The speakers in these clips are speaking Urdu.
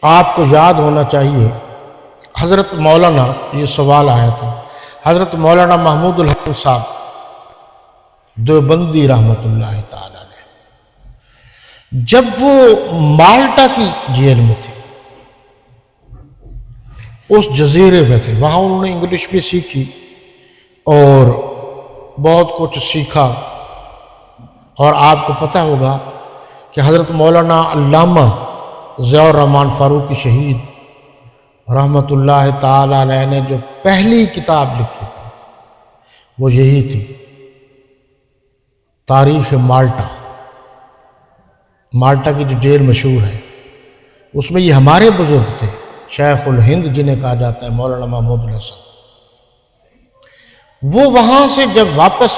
آپ کو یاد ہونا چاہیے، حضرت مولانا، یہ سوال آیا تھا، حضرت مولانا محمود الحسن صاحب دیوبندی رحمۃ اللہ تعالی علیہ، جب وہ مالٹا کی جیل میں تھے، اس جزیرے میں تھے، وہاں انہوں نے انگلش بھی سیکھی اور بہت کچھ سیکھا، اور آپ کو پتہ ہوگا کہ حضرت مولانا علامہ ضیاء الرحمن فاروقی شہید رحمۃ اللہ تعالی علیہ نے جو پہلی کتاب لکھی تھی وہ یہی تھی، تاریخ مالٹا۔ مالٹا کی جو جیل مشہور ہے، اس میں یہ ہمارے بزرگ تھے، شیخ الہند جنہیں کہا جاتا ہے مولانا محمود الحسن۔ وہ وہاں سے جب واپس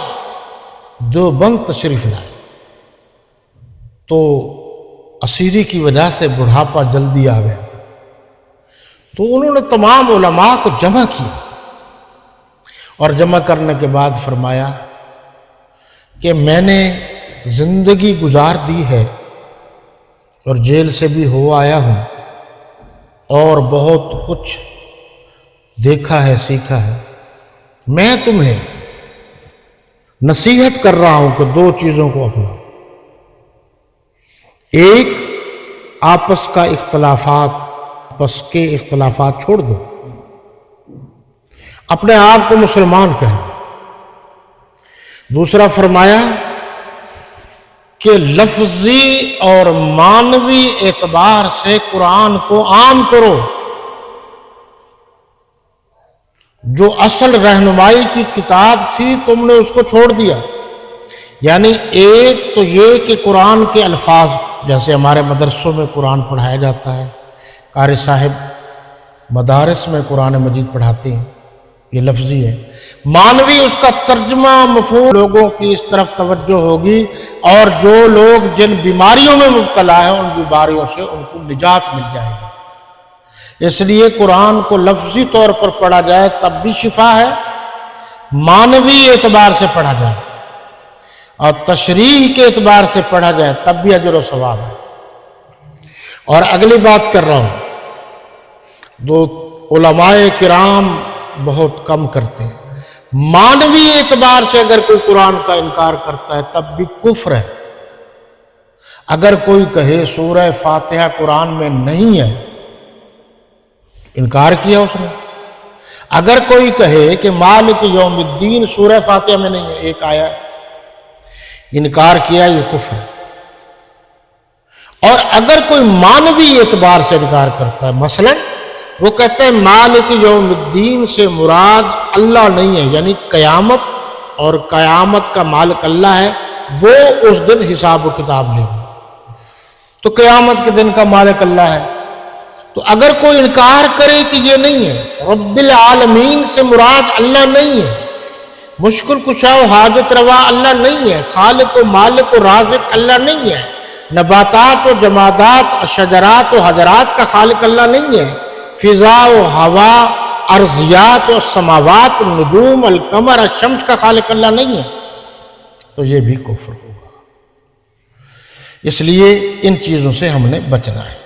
دیوبند تشریف لائے تو اسیری کی وجہ سے بڑھاپا جلدی آ گیا تھا، تو انہوں نے تمام علماء کو جمع کیا، اور جمع کرنے کے بعد فرمایا کہ میں نے زندگی گزار دی ہے اور جیل سے بھی ہو آیا ہوں، اور بہت کچھ دیکھا ہے، سیکھا ہے، میں تمہیں نصیحت کر رہا ہوں کہ دو چیزوں کو اپناؤ۔ ایک، آپس کے اختلافات چھوڑ دو، اپنے آپ کو مسلمان کہنا۔ دوسرا فرمایا کہ لفظی اور معنوی اعتبار سے قرآن کو عام کرو، جو اصل رہنمائی کی کتاب تھی تم نے اس کو چھوڑ دیا۔ یعنی ایک تو یہ کہ قرآن کے الفاظ، جیسے ہمارے مدرسوں میں قرآن پڑھایا جاتا ہے، قاری صاحب مدارس میں قرآن مجید پڑھاتے ہیں، یہ لفظی ہے۔ معنوی اس کا ترجمہ مفہوم، لوگوں کی اس طرف توجہ ہوگی، اور جو لوگ جن بیماریوں میں مبتلا ہیں ان بیماریوں سے ان کو نجات مل جائے گی۔ اس لیے قرآن کو لفظی طور پر پڑھا جائے تب بھی شفا ہے، معنوی اعتبار سے پڑھا جائے اور تشریح کے اعتبار سے پڑھا جائے تب بھی اجر و ثواب ہے۔ اور اگلی بات کر رہا ہوں، دو علماء کرام بہت کم کرتے ہیں، معنوی اعتبار سے اگر کوئی قرآن کا انکار کرتا ہے تب بھی کفر ہے۔ اگر کوئی کہے سورہ فاتحہ قرآن میں نہیں ہے، انکار کیا اس نے۔ اگر کوئی کہے کہ مالک یوم الدین سورہ فاتحہ میں نہیں ہے، ایک آیا، انکار کیا، یہ کفر ہے۔ اور اگر کوئی معنوی اعتبار سے انکار کرتا ہے، مثلا وہ کہتے ہیں مالک یوم الدین سے مراد اللہ نہیں ہے، یعنی قیامت، اور قیامت کا مالک اللہ ہے، وہ اس دن حساب و کتاب لے گا، تو قیامت کے دن کا مالک اللہ ہے۔ تو اگر کوئی انکار کرے کہ یہ نہیں ہے، رب العالمین سے مراد اللہ نہیں ہے، مشکل کشا و حاجت روا اللہ نہیں ہے، خالق و مالک و رازق اللہ نہیں ہے، نباتات و جمادات، شجرات و حجرات کا خالق اللہ نہیں ہے، فضا و ہوا، ارضیات و سماوات، النجوم، القمر، الشمس کا خالق اللہ نہیں ہے، تو یہ بھی کفر ہوگا۔ اس لیے ان چیزوں سے ہم نے بچنا ہے۔